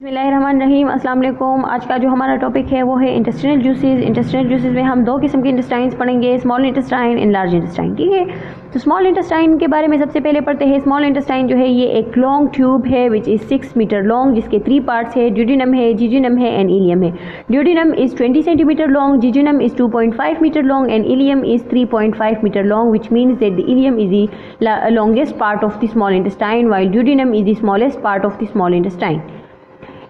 बिस्मिल्लाहिर्रहमानिर्रहीम। अस्सलाम वालेकुम। आज का जो हमारा टॉपिक है वो है इंटेस्टाइनल जूसेस। इंटेस्टाइनल जूसेस में हम दो किस्म के इंटेस्टाइन्स पढ़ेंगे, small intestine and large intestine. ठीक है, तो स्मॉल इंटेस्टाइन के बारे में सबसे पहले पढ़ते हैं। स्मॉल इंटेस्टाइन जो है ये एक लॉन्ग ट्यूब है विच इज़ 6 मीटर लॉन्ग, जिसके 3 पार्ट्स है, ड्यूडेनम है, जीजुनम है एंड इलियम है। Duodenum is 20 centimetre long, jejunum is 2.5 metre long and ileum is 3.5 metre long, which means that the ileum is the longest part of the small intestine while duodenum is the smallest part of the small intestine.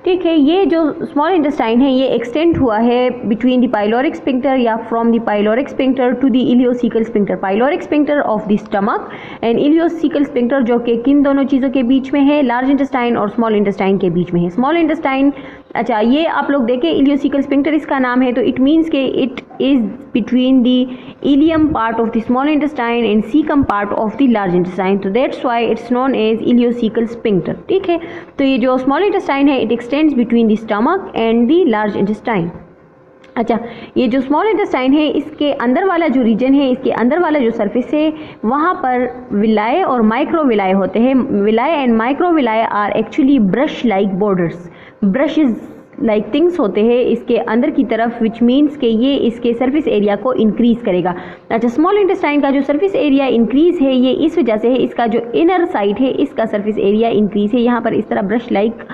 ठीक है, ये जो small intestine है ये extend हुआ है between the pyloric sphincter या from the pyloric sphincter to the ileocecal sphincter. Pyloric sphincter of the stomach and ileocecal sphincter जो कि किन दोनों चीज़ों के बीच में है, लार्ज इंटेस्टाइन और स्मॉल इंटेस्टाइन के बीच में है। स्मॉल इंटेस्टाइन, अच्छा ये आप लोग देखें इलियोसिकल स्फिंक्टर इसका नाम है, तो इट मीन्स के it is between the ileum part of the small intestine and caecum part of the large intestine, तो that's why it's known as ileocaecal sphincter. ठीक है, तो ये जो स्मॉल इंटेस्टाइन है it extends between the stomach and the large intestine. अच्छा, ये जो स्मॉल इंटेस्टाइन है इसके अंदर वाला जो रीजन है, इसके अंदर वाला जो सरफेस है, वहाँ पर विलाय और माइक्रोविलाय होते हैं। Villi and microvilli are actually brush like borders, brushes like things होते हैं इसके अंदर की तरफ, विच मीन्स के ये इसके सरफेस एरिया को इंक्रीज करेगा। अच्छा, स्मॉल इंटेस्टाइन का जो सरफेस एरिया इंक्रीज है ये इस वजह से है, इसका जो इनर साइड है इसका सरफेस एरिया इंक्रीज है। यहाँ पर इस तरह brush like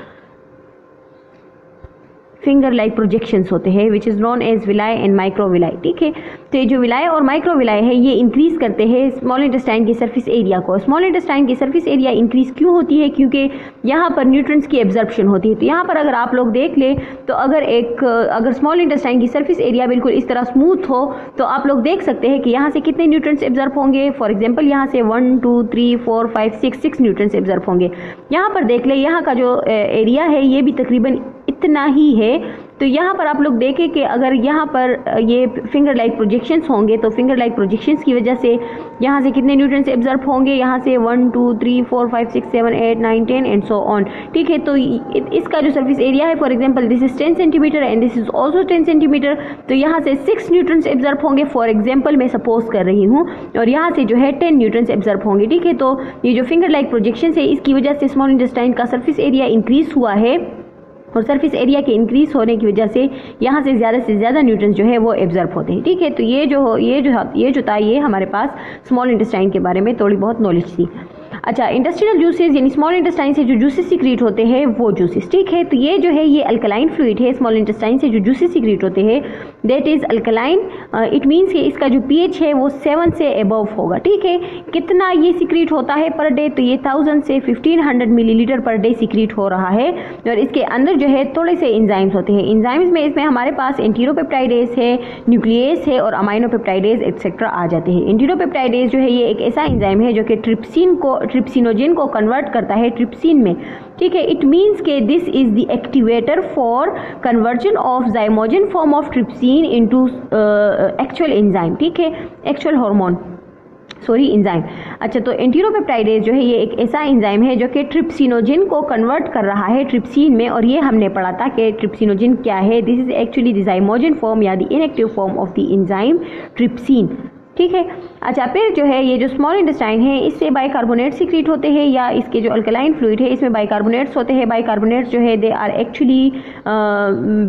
finger like projections होते हैं which is known as villi and microvilli. ठीक है, तो ये जो विलाय और माइक्रोविलाय है ये इंक्रीज करते हैं स्मॉल इंटेस्टाइन के सरफेस एरिया को। स्मॉल इंटेस्टाइन की सरफेस एरिया इंक्रीज क्यों होती है? क्योंकि यहाँ पर न्यूट्रिएंट्स की एब्जॉर्प्शन होती है। तो यहाँ पर अगर आप लोग देख ले तो अगर स्मॉल इंटेस्टाइन की सरफेस एरिया बिल्कुल इस तरह स्मूथ हो तो आप लोग देख सकते हैं कि यहाँ से कितने न्यूट्रिएंट्स एब्जॉर्ब होंगे। फॉर एग्जाम्पल यहाँ से 1 2 3 4 5 6 न्यूट्रिएंट्स एब्जॉर्ब होंगे। यहाँ पर देख ले यहाँ का जो एरिया है ये भी तकरीबन इतना ही है। तो यहाँ पर आप लोग देखें कि अगर यहाँ पर ये फिंगर लाइक प्रोजेक्शंस होंगे तो फिंगर लाइक प्रोजेक्शंस की वजह से यहाँ से कितने न्यूट्रिएंट्स एब्जॉर्ब होंगे, यहाँ से 1 2 3 4 5 6 7 8 9 10 एंड सो ऑन। ठीक है, तो इसका जो सरफेस एरिया है, for example this is 10 centimetre and this is also 10 centimetre, तो यहाँ से 6 न्यूट्रिएंट्स एब्जॉर्ब होंगे, फॉर एग्जाम्पल मैं सपोज कर रही हूँ, और यहाँ से जो है 10 न्यूट्रिएंट्स एब्जॉर्ब होंगे। ठीक है, तो ये जो फिंगर लाइक प्रोजेक्शंस है इसकी वजह से स्मॉल इंटेस्टाइन का सरफेस एरिया इंक्रीज हुआ है, और सरफेस एरिया के इंक्रीज होने की वजह से यहाँ से ज़्यादा न्यूट्रिएंट्स जो है वो एब्जॉर्ब होते हैं। ठीक है, तो ये जो था ये हमारे पास स्मॉल इंटेस्टाइन के बारे में थोड़ी बहुत नॉलेज थी। अच्छा, इंटेस्टाइनल जूसेस यानी स्मॉल इंटेस्टाइन से जो जूसेस सीक्रेट होते हैं वो जूसेस। ठीक है, तो ये जो है ये अल्कलाइन फ्लूइड है। स्मॉल इंटेस्टाइन से जो जूसेस सीक्रेट होते हैं that is alkaline. It means कि इसका जो pH है वो 7 से अबव होगा। ठीक है, कितना ये सीक्रेट होता है पर डे, तो ये 1000 से 1500 मिलीलीटर पर डे सीक्रेट हो रहा है, और इसके अंदर जो है थोड़े से एंजाइम्स होते हैं। एंजाइम्स में इसमें हमारे पास एंटीरोपेप्टाइडेज है, न्यूक्लियस है और अमाइनोपेप्टाइडेज एक्सेट्रा आ जाते हैं। एंटीरोपेप्टाइडेज जो है ये एक ऐसा एंजाइम है जो कि ट्रिप्सिनोजेन को कन्वर्ट करता है ट्रिप्सिन में। ठीक है, इट मीन्स के this is the activator for conversion of zymogen form of trypsin into actual enzyme. ठीक है, एक्चुअल हार्मोन एंजाइम। अच्छा, तो एंटीरोपेप्टाइडेज जो है ये एक ऐसा एंजाइम है जो कि ट्रिप्सिनोजेन को कन्वर्ट कर रहा है ट्रिप्सिन में, और ये हमने पढ़ा था कि ट्रिप्सिनोजेन क्या है। This is actually the zymogen form या the inactive form of the enzyme trypsin. ठीक है, अच्छा फिर जो है ये जो स्मॉल इंटेस्टाइन है इससे बाइकार्बोनेट सीक्रेट होते हैं, या इसके जो अल्कलाइन फ्लूइड है इसमें बाइकार्बोनेट्स होते हैं। बाइकार्बोनेट्स जो है दे आर एक्चुअली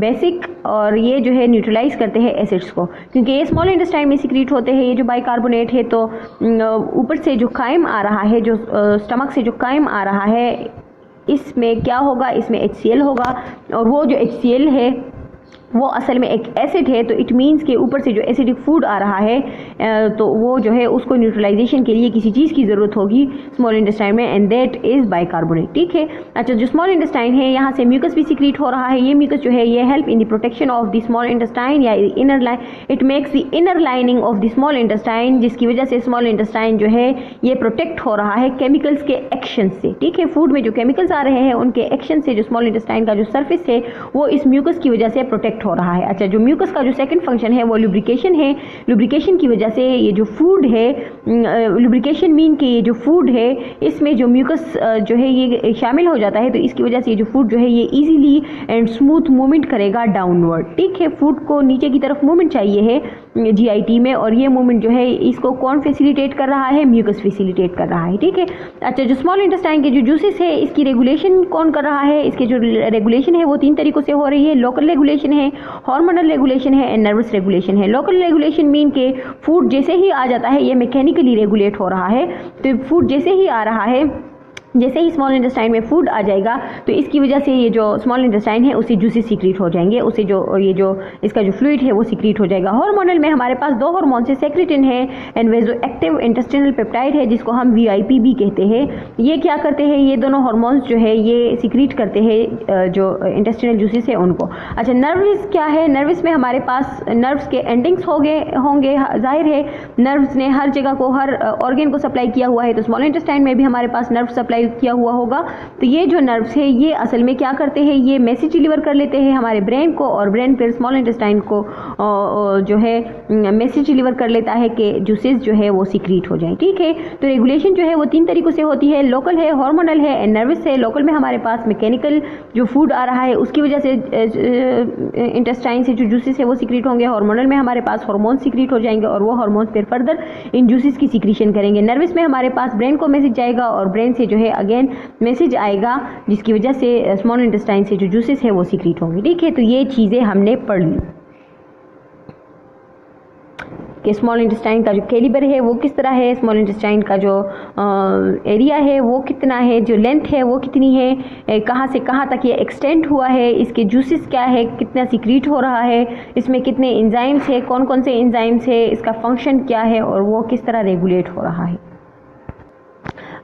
बेसिक, और ये जो है न्यूट्रलाइज करते हैं एसिड्स को, क्योंकि ये स्मॉल इंटेस्टाइन में सीक्रेट होते हैं। ये जो बाइकार्बोनेट है तो ऊपर से जो काइम आ रहा है, जो स्टमक से जो काइम आ रहा है, इसमें क्या होगा, इसमें HCl होगा, और वो जो HCl है वो असल में एक एसिड है। तो इट मीन्स के ऊपर से जो एसिडिक फूड आ रहा है तो वो जो है उसको न्यूट्रलाइजेशन के लिए किसी चीज़ की ज़रूरत होगी स्मॉल इंटेस्टाइन में, एंड दैट इज़ बाइकार्बोनेट। ठीक है, अच्छा जो स्मॉल इंटेस्टाइन है यहाँ से म्यूकस भी सीक्रेट हो रहा है। ये म्यूकस जो है ये help in the protection of the small intestine या inner line, it makes the inner lining of the small intestine, जिसकी वजह से स्मॉल इंटेस्टाइन जो है ये प्रोटेक्ट हो रहा है केमिकल्स के एक्शन से। ठीक है, फूड में जो केमिकल्स आ रहे हैं उनके एक्शन से जो स्मॉल इंटेस्टाइन का जो सर्फेस है वो इस म्यूकस की वजह से प्रोटेक्ट हो रहा है। अच्छा, जो म्यूकस का जो सेकंड फंक्शन है वो लुब्रिकेशन है। लुब्रिकेशन की वजह से ये जो फूड है, लुब्रिकेशन मीन कि ये जो फूड है इसमें जो म्यूकस जो है ये शामिल हो जाता है, तो इसकी वजह से ये जो फूड जो है ये इजीली एंड स्मूथ मूवमेंट करेगा डाउनवर्ड। ठीक है, फूड को नीचे की तरफ मूवमेंट चाहिए है, GIT में, और ये मूवमेंट जो है इसको कौन फैसिलिटेट कर रहा है, म्यूकस फैसिलिटेट कर रहा है, ठीक है। अच्छा, जो स्मॉल इंटेस्टाइन के जो जूसेस है इसकी रेगुलेशन कौन कर रहा है, इसके जो रेगुलेशन है वो 3 तरीकों से हो रही है। लोकल रेगुलेशन है, हार्मोनल रेगुलेशन है एंड नर्वस रेगुलेशन है। लोकल रेगुलेशन मीन के फूड जैसे ही आ जाता है ये मैकेनिकली रेगुलेट हो रहा है, तो फूड जैसे ही आ रहा है, जैसे ही स्मॉल इंटेस्टाइन में फूड आ जाएगा तो इसकी वजह से ये जो स्मॉल इंटेस्टाइन है उसे जूसेस सीक्रेट हो जाएंगे, उसे जो ये जो इसका जो फ्लूइड है वो सीक्रेट हो जाएगा। हार्मोनल में हमारे पास 2 हार्मोन है, सेक्रेटिन है एंड वेजोएक्टिव इंटेस्टिनल पेप्टाइड है जिसको हम VIP भी कहते हैं। ये क्या करते हैं, ये दोनों हार्मोन्स जो है ये सीक्रेट करते हैं जो इंटेस्टिनल जूसेस है उनको। अच्छा, नर्व्स क्या है, नर्व्स में हमारे पास नर्व्स के एंडिंग्स होंगे, जाहिर है नर्व्स ने हर जगह को, हर ऑर्गन को सप्लाई किया हुआ है, तो स्मॉल इंटेस्टाइन में भी हमारे पास नर्व सप्लाई किया हुआ होगा। तो ये जो नर्व्स है ये असल में क्या करते हैं, ये मैसेज डिलीवर कर लेते हैं हमारे ब्रेन को, और ब्रेन फिर स्मॉल इंटेस्टाइन को जो है मैसेज डिलीवर कर लेता है कि जूसेस जो है वो सीक्रेट हो जाए, ठीक है। तो रेगुलेशन जो है वो 3 तरीकों से होती है, लोकल है, हार्मोनल है एंड नर्वस है। लोकल में हमारे पास मैकेनिकल जो फूड आ रहा है उसकी वजह से इंटेस्टाइन से जो जूसेस है वो सीक्रेट होंगे। हार्मोनल में हमारे पास हार्मोन सीक्रेट हो जाएंगे और वो हार्मोन फिर फर्दर इन जूसेस की सीक्रेशन करेंगे। नर्वस में हमारे पास ब्रेन को मैसेज जाएगा और ब्रेन से जो है अगेन मैसेज आएगा जिसकी वजह से स्मॉल इंटेस्टाइन से जो जूसेस है वो सीक्रेट होंगे, ठीक है। तो ये चीज़ें हमने पढ़ ली कि स्मॉल इंटेस्टाइन का जो कैलिबर है वो किस तरह है, स्मॉल इंटेस्टाइन का जो एरिया है वो कितना है, जो लेंथ है वो कितनी है, कहाँ से कहाँ तक ये एक्सटेंड हुआ है, इसके जूसेस क्या है, कितना सीक्रेट हो रहा है, इसमें कितने एंजाइम्स है, कौन कौन से एंजाइम्स है, इसका फंक्शन क्या है और वो किस तरह रेगुलेट हो रहा है।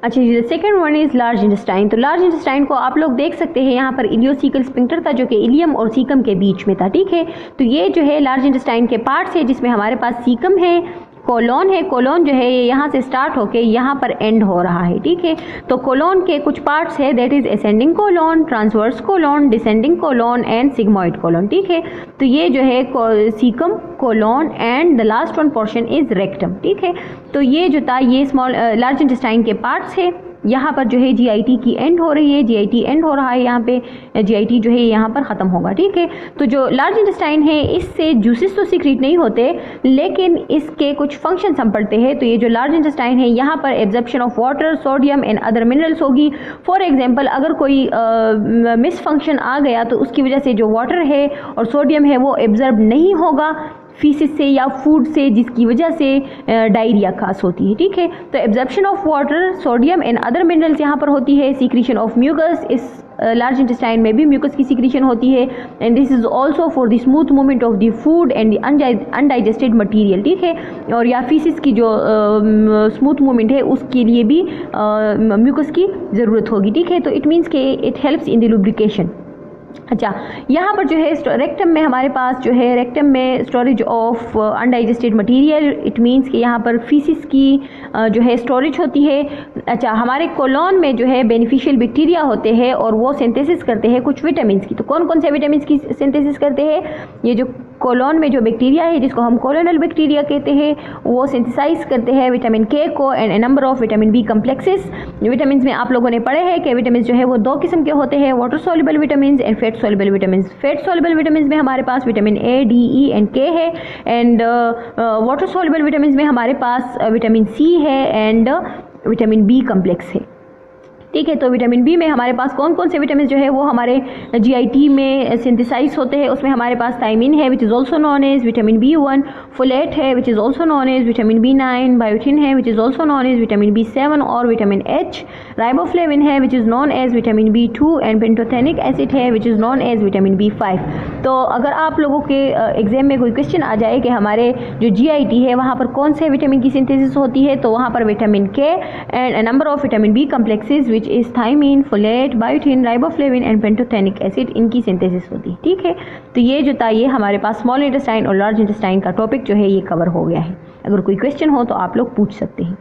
अच्छा जी, second one is large intestine. तो लार्ज इंटेस्टाइन को आप लोग देख सकते हैं, यहाँ पर इलियोसिकल स्फिंक्टर था जो कि इलियम और सीकम के बीच में था, ठीक है। तो ये जो है लार्ज इंटेस्टाइन के पार्ट्स है जिसमें हमारे पास सीकम है, कोलोन है, कोलोन जो है ये यहाँ से स्टार्ट होके यहाँ पर एंड हो रहा है, ठीक है। तो कोलोन के कुछ पार्ट्स है, that is ascending colon, transverse colon, descending colon and sigmoid colon, ठीक है। तो ये जो है caecum, colon and the last one portion is rectum, ठीक है। तो ये जो था ये स्मॉल लार्ज इंटेस्टाइन के पार्ट्स है। यहाँ पर जो है GIT की एंड हो रही है, GIT एंड हो रहा है, यहाँ पे GIT जो है यहाँ पर ख़त्म होगा, ठीक है। तो जो लार्ज इंटेस्टाइन है इससे जूसेस तो सीक्रेट नहीं होते लेकिन इसके कुछ फंक्शंस हम पढ़ते हैं। तो ये जो लार्ज इंटेस्टाइन है यहाँ पर absorption of water, sodium and other minerals होगी। फॉर एग्जांपल अगर कोई मिस फंक्शन आ गया तो उसकी वजह से जो वाटर है और सोडियम है वो एब्जॉर्ब नहीं होगा फीसिस से या फूड से, जिसकी वजह से डायरिया खास होती है, ठीक है। तो absorption of water, sodium and other minerals यहाँ पर होती है। सीक्रेशन ऑफ म्यूकस, इस लार्ज इंटेस्टाइन में भी म्यूकस की सीक्रेशन होती है and this is also for the smooth movement of the food and the undigested material, ठीक है। और या फीसिस की जो स्मूथ मूवमेंट है उसके लिए भी म्यूकस की ज़रूरत होगी, ठीक है। तो इट मीन्स के it helps in the lubrication. अच्छा, यहाँ पर जो है रेक्टम में हमारे पास जो है रेक्टम में storage of undigested material, it means कि यहाँ पर फीसिस की जो है स्टोरेज होती है। अच्छा, हमारे कोलोन में जो है बेनिफिशियल बैक्टीरिया होते हैं और वो सिंथेसिस करते हैं कुछ विटामिन्स की। तो कौन कौन से विटामिन्स की सिंथेसिस करते हैं, ये जो कोलोन में जो बैक्टीरिया है जिसको हम कोलोनल बैक्टीरिया कहते हैं वो सिंथेसाइज करते हैं विटामिन K को and A number of vitamin B complexes. Vitamin में आप लोगों ने पढ़े हैं कि विटामिन जो है वो 2 किस्म के होते हैं, water soluble vitamin and fat soluble vitamin. Fat soluble vitamin में हमारे पास vitamin A, D, E and K है एंड वाटर सॉल्युबल विटामिन में हमारे पास विटामिन C है एंड विटामिन B कम्प्लेक्स है, ठीक है। तो विटामिन बी में हमारे पास कौन कौन से विटामिन जो है वो हमारे GIT में सिंथेसाइज होते हैं। उसमें हमारे पास थायमिन है which is also known as vitamin B1, folate है which is also known as vitamin B9, biotin है which is also known as vitamin B7 और विटामिन H, राइबोफ्लेविन है which is known as vitamin B2 and pantothenic acid है which is known as vitamin B5। तो अगर आप लोगों के exam में कोई क्वेश्चन आ जाए कि हमारे जो GIT है वहाँ पर कौन से विटामिन की सिंथेसिस होती है, तो वहाँ पर vitamin K and a number of vitamin B complexes which is thiamine, folate, biotin, riboflavin and pantothenic acid, इनकी सिंथेसिस होती है, ठीक है। तो ये जो था ये हमारे पास स्मॉल इंटेस्टाइन और लार्ज इंटेस्टाइन का टॉपिक जो है ये कवर हो गया है। अगर कोई क्वेश्चन हो तो आप लोग पूछ सकते हैं।